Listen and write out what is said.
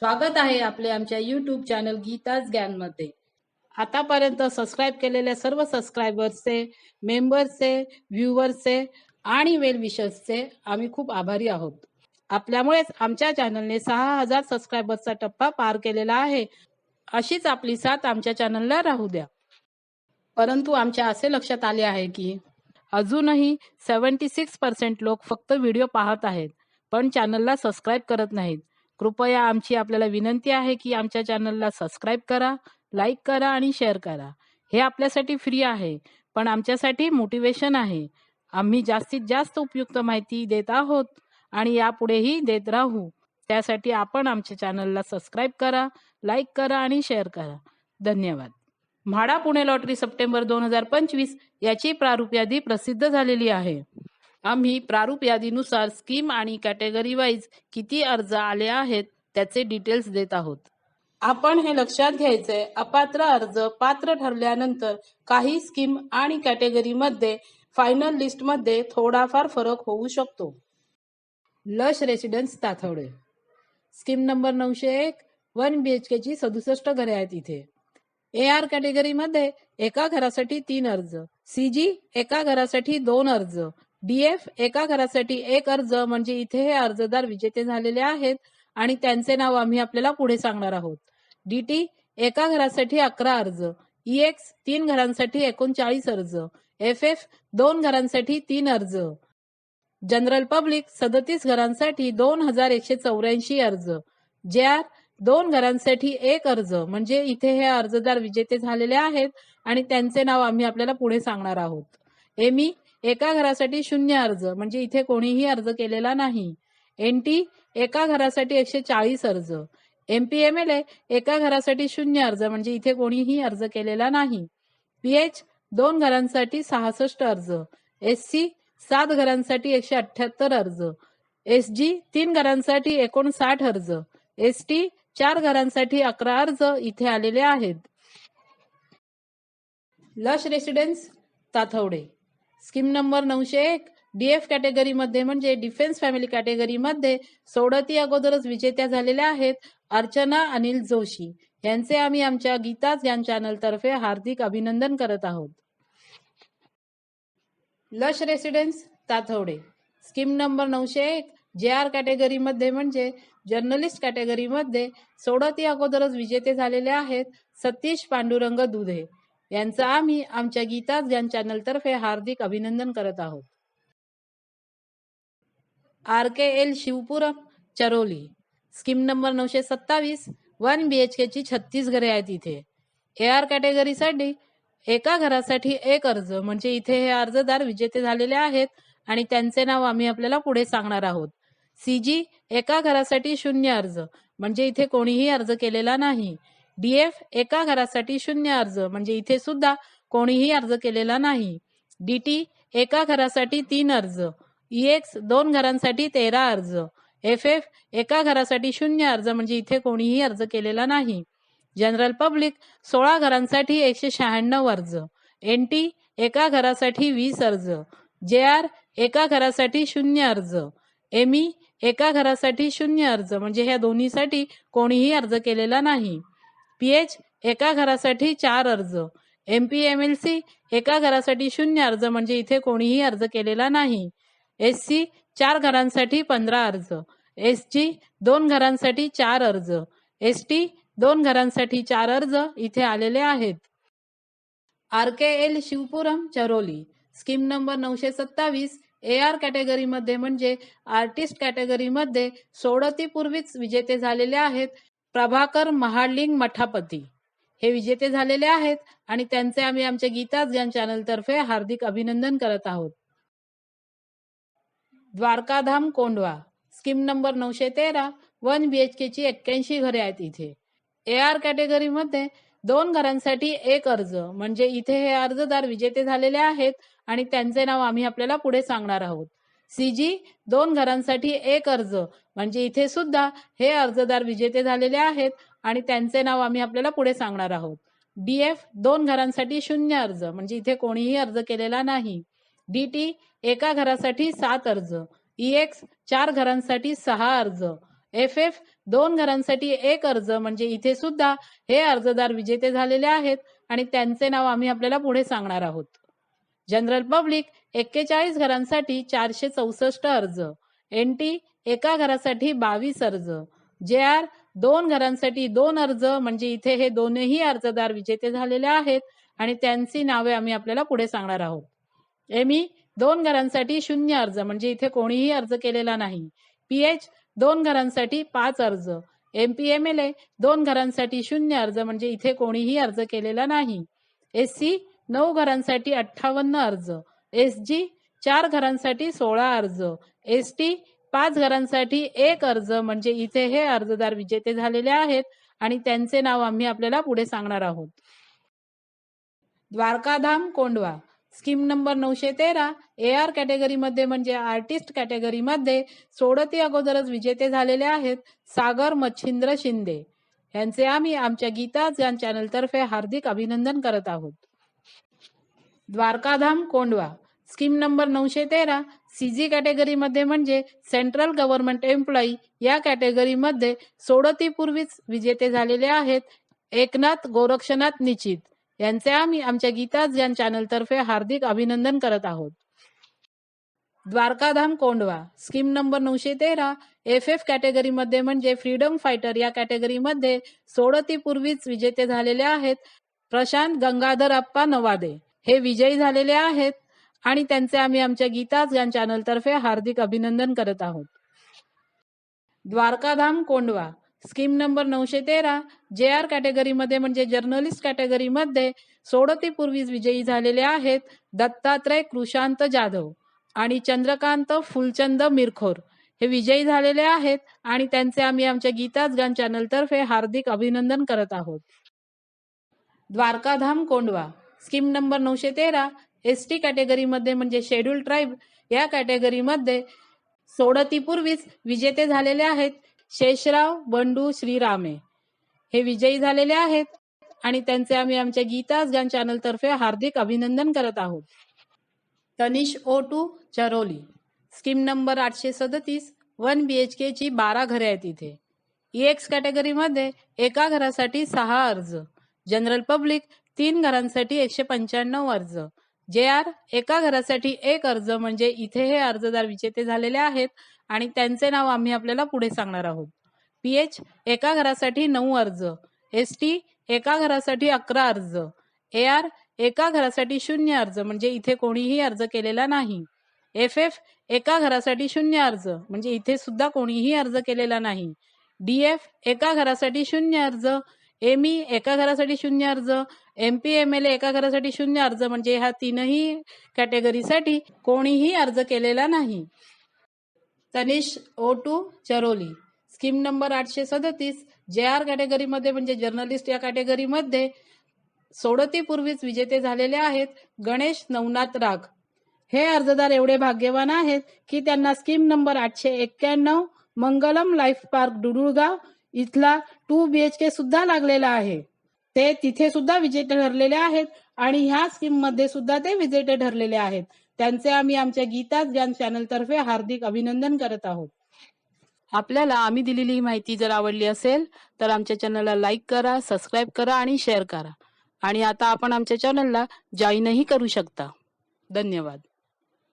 स्वागत आहे आपले आमच्या YouTube चॅनल गीताच ज्ञानमध्ये. आतापर्यंत सबस्क्राईब केलेल्या सर्व सबस्क्रायबर्सचे, मेंबर्सचे, व्ह्यूवर्सचे आणि वेल विशर्सचे आम्ही खूप आभारी आहोत. आपल्यामुळेच आमच्या चॅनलने 6000 सबस्क्रायबर्सचा टप्पा पार केलेला आहे. अशीच आपली साथ आमच्या चॅनलला राहू द्या. परंतु आमच्या असे लक्षात आले आहे की अजूनही 76% लोक फक्त व्हिडिओ पाहत आहेत, पण चॅनलला सबस्क्राईब करत नाहीत. कृपया आमची आपल्याला विनंती आहे की आमच्या चॅनलला सबस्क्राईब करा, लाईक करा आणि शेअर करा. हे आपल्यासाठी फ्री आहे, पण आमच्यासाठी मोटिवेशन आहे. आम्ही जास्तीत जास्त उपयुक्त माहिती देत आहोत आणि यापुढेही देत राहू. त्यासाठी आपण आमच्या चॅनलला सबस्क्राईब करा, लाईक करा आणि शेअर करा. धन्यवाद. म्हाडा पुणे लॉटरी सप्टेंबर 2025 याची प्रारूप यादी प्रसिद्ध झालेली आहे. आम्ही प्रारूप यादीनुसार स्कीम आणि कॅटेगरी वाईज किती अर्ज आले आहेत त्याचे डिटेल्स देत आहोत. आपण हे लक्षात घ्यायचंय, अपात्र अर्ज पात्र ठरल्यानंतर काही स्कीम आणि कॅटेगरीमध्ये फायनल लिस्टमध्ये थोडाफार फरक होऊ शकतो. Lush residence Tathawade, scheme number 901, 1 BHK ची 67 घरे आहेत इथे. AR कॅटेगरीमध्ये एका घरासाठी 3 अर्ज, CG एका घरासाठी 2 अर्ज, DF एका घरासाठी 1 अर्ज, म्हणजे इथे हे अर्जदार विजेते झालेले आहेत आणि त्यांचे नाव आम्ही आपल्याला पुढे सांगणार आहोत. DT एका घरासाठी 11 अर्ज, EX 3 घरांसाठी 39 अर्ज, FF 2 घरांसाठी 3 अर्ज, जनरल पब्लिक 37 घरांसाठी 2184 अर्ज, JR 2 घरांसाठी 1 अर्ज, म्हणजे इथे हे अर्जदार विजेते झालेले आहेत आणि त्यांचे नाव आम्ही आपल्याला पुढे सांगणार आहोत. एमी एका घरासाठी 0 अर्ज, म्हणजे इथे कोणीही अर्ज केलेला नाही. NT एका घरासाठी 140 अर्ज, MPMLA एका घरासाठी 0 अर्ज, म्हणजे इथे कोणीही अर्ज केलेला नाही. PH 2 घरांसाठी 66 अर्ज, SC 7 घरांसाठी 178 अर्ज, SG 3 घरांसाठी 59 अर्ज, ST 4 घरांसाठी 11 अर्ज इथे आलेले आहेत. Lush residence Tathawade, scheme number 901, DF कॅटेगरीमध्ये म्हणजे डिफेन्स फॅमिली कॅटेगरीमध्ये सोडती अगोदरच विजेत्या झालेल्या आहेत अर्चना अनिल जोशी. यांचे आम्ही आमच्या गीताच ज्ञान चॅनल तर्फे हार्दिक अभिनंदन करत आहोत. Lush residence Tathawade, scheme number 901, JR कॅटेगरीमध्ये म्हणजे जर्नलिस्ट कॅटेगरीमध्ये सोडती अगोदरच विजेते झालेले आहेत सतीश पांडुरंग दुधे. यांचं आम्ही आमच्या गीताच ज्ञान चॅनल तर्फे हार्दिक अभिनंदन करत आहोत. RKL Shivpuram Charoli, scheme number 927, 1 BHK ची 36 घरे आहेत इथे. AR कॅटेगरीसाठी एका घरासाठी 1 अर्ज, म्हणजे इथे हे अर्जदार विजेते झालेले आहेत आणि त्यांचे नाव आम्ही आपल्याला पुढे सांगणार आहोत. CG एका घरासाठी 0 अर्ज, म्हणजे इथे कोणीही अर्ज केलेला नाही. DF एका घरासाठी 0 अर्ज, म्हणजे इथे सुद्धा कोणीही अर्ज केलेला नाही. DT एका घरासाठी 3 अर्ज, EX 2 घरांसाठी 13 अर्ज, FF एका घरासाठी 0 अर्ज, म्हणजे इथे कोणीही अर्ज केलेला नाही. जनरल पब्लिक 16 घरांसाठी 196 अर्ज, NT एका घरासाठी 20 अर्ज, JR एका घरासाठी 0 अर्ज, एमी एका घरासाठी 0 अर्ज, म्हणजे ह्या दोन्हीसाठी कोणीही अर्ज केलेला नाही. PH एका घरासाठी 4 अर्ज, MPMLC एका घरासाठी 0 अर्ज, म्हणजे इथे कोणीही अर्ज केलेला नाही. SC 4 घरांसाठी 15 अर्ज, SG 2 घरांसाठी 4 अर्ज, ST 2 घरांसाठी 4 अर्ज इथे आलेले आहेत. RKL Shivpuram Charoli, scheme number 927, AR कॅटेगरीमध्ये म्हणजे आर्टिस्ट कॅटेगरीमध्ये सोडतीपूर्वीच विजेते झालेले आहेत प्रभाकर महालिंग मठापती. हे विजेते झालेले आहेत आणि त्यांचे आम्ही आमच्या गीताच ज्ञान चॅनल तर्फे हार्दिक अभिनंदन करत आहोत. द्वारकाधाम कोंडवा, स्कीम नंबर 913, 1 BHK ची 81 घरे आहेत इथे. AR कॅटेगरीमध्ये 2 घरांसाठी 1 अर्ज, म्हणजे इथे हे अर्जदार विजेते झालेले आहेत आणि त्यांचे नाव आम्ही आपल्याला पुढे सांगणार आहोत. CG 2 घरांसाठी 1 अर्ज, म्हणजे इथे सुद्धा हे अर्जदार विजेते झालेले आहेत आणि त्यांचे नाव आम्ही आपल्याला पुढे सांगणार आहोत. DF 2 घरांसाठी 0 अर्ज, म्हणजे इथे कोणीही अर्ज केलेला नाही. DT एका घरासाठी 7 अर्ज, EX 4 घरांसाठी 6 अर्ज, FF 2 घरांसाठी 1 अर्ज म्हणजे इथे सुद्धा हे अर्जदार विजेते झालेले आहेत आणि त्यांचे नाव आम्ही आपल्याला पुढे सांगणार आहोत. जनरल पब्लिक 41 घरांसाठी 464 अर्ज, NT एका घरासाठी 22 अर्ज, JR 2 घरांसाठी 2 अर्ज म्हणजे इथे हे दोनही अर्जदार विजेते झालेले आहेत आणि त्यांची नावे आम्ही आपल्याला पुढे सांगणार आहोत. ME 2 घरांसाठी 0 अर्ज म्हणजे इथे कोणीही अर्ज केलेला नाही. PH 2 घरांसाठी 5 अर्ज, MPMLA 2 घरांसाठी 0 अर्ज म्हणजे इथे कोणीही अर्ज केलेला नाही. SC 9 घरांसाठी 58 अर्ज, SG 4 घरांसाठी 16 अर्ज, ST 5 घरांसाठी 1 अर्ज म्हणजे इथे हे अर्जदार विजेते झालेले आहेत आणि त्यांचे नाव आम्ही आपल्याला पुढे सांगणार आहोत. द्वारकाधाम कोंडवा स्कीम नंबर 913 AR कॅटेगरीमध्ये म्हणजे आर्टिस्ट कॅटेगरीमध्ये सोडती अगोदरच विजेते झालेले आहेत सागर मच्छिंद्र शिंदे. यांचे आम्ही आमच्या गीता ज्ञान चॅनल तर्फे हार्दिक अभिनंदन करत आहोत. द्वारकाधाम कोंडवा स्कीम नंबर 913 CG कॅटेगरीमध्ये म्हणजे सेंट्रल गव्हर्नमेंट एम्प्लॉई या कॅटेगरीमध्ये सोडतीपूर्वीच विजेते झालेले आहेत एकनाथ गोरक्षनाथ निचित. यांचे आम्ही आमच्या गीता ज्ञान चॅनल तर्फे हार्दिक अभिनंदन करत आहोत. द्वारकाधाम कोंडवा स्कीम नंबर 913 FF कॅटेगरीमध्ये म्हणजे फ्रीडम फायटर या कॅटेगरीमध्ये सोडतीपूर्वीच विजेते झालेले आहेत प्रशांत गंगाधर अप्पा नवादे. हे विजयी झालेले आहेत आणि त्यांचे आम्ही आमच्या गीता ज्ञान चॅनल तर्फे हार्दिक अभिनंदन करत आहोत. द्वारकाधाम कोंडवा स्कीम नंबर 913 JR कॅटेगरीमध्ये म्हणजे जर्नलिस्ट कॅटेगरीमध्ये सोडतीपूर्वीच विजयी झालेले आहेत दत्तात्रय कृशांत जाधव आणि चंद्रकांत फुलचंद मिरखोर. हे विजयी झालेले आहेत आणि त्यांचे आम्ही आमच्या गीता ज्ञान चॅनल तर्फे हार्दिक अभिनंदन करत आहोत. द्वारकाधाम कोंडवा स्कीम नंबर 913 ST कॅटेगरीमध्ये म्हणजे शेड्यूल ट्राईब या कॅटेगरीमध्ये सोडतीपूर्वीच विजेते झालेले आहेत शेषराव बंडू श्रीरामे. हे विजयी झालेले आहेत आणि त्यांचे आम्ही आमच्या गीता ज्ञान चॅनल तर्फे हार्दिक अभिनंदन करत आहोत. Tanish O2 Charoli scheme number 837 1 BHK ची 12 घरे आहेत इथे. EX कॅटेगरीमध्ये एका घरासाठी 6 अर्ज, जनरल पब्लिक 3 घरांसाठी 195 अर्ज, JR एका घरासाठी 1 अर्ज म्हणजे इथे हे अर्जदार विजेते झालेले आहेत आणि त्यांचे नाव आम्ही आपल्याला पुढे सांगणार आहोत. PH एका घरासाठी 9 अर्ज, ST एका घरासाठी 11 अर्ज, AR एका घरासाठी 0 अर्ज म्हणजे इथे कोणीही अर्ज केलेला नाही. FF एका घरासाठी 0 अर्ज म्हणजे इथे सुद्धा कोणीही अर्ज केलेला नाही. DF एका घरासाठी 0 अर्ज, ME एका घरासाठी 0 अर्ज, MPMLA एका घरासाठी 0 अर्ज म्हणजे ह्या तीनही कॅटेगरीसाठी कोणीही अर्ज केलेला नाही. Tanish O2 Charoli scheme number 837 JR कॅटेगरीमध्ये म्हणजे जर्नलिस्ट या कॅटेगरीमध्ये सोडतीपूर्वीच विजेते झालेले आहेत गणेश नवनाथ राग. हे अर्जदार एवढे भाग्यवान आहेत की त्यांना स्कीम नंबर 891 मंगलम लाईफ पार्क डुडुळगाव इथला 2 BHK सुद्धा लागलेला आहे. ते तिथे सुद्धा विजेते ठरलेले आहेत आणि ह्या स्कीम मध्ये सुद्धा ते विजेते ठरलेले आहेत. त्यांचे आम्ही आमच्या गीता ज्ञान चॅनल तर्फे हार्दिक अभिनंदन करत आहोत. आपल्याला आम्ही दिलेली माहिती जर आवडली असेल तर आमच्या चॅनलला लाईक करा, सबस्क्राईब करा आणि शेअर करा आणि आता आपण आमच्या चॅनलला जॉईनही करू शकता. धन्यवाद.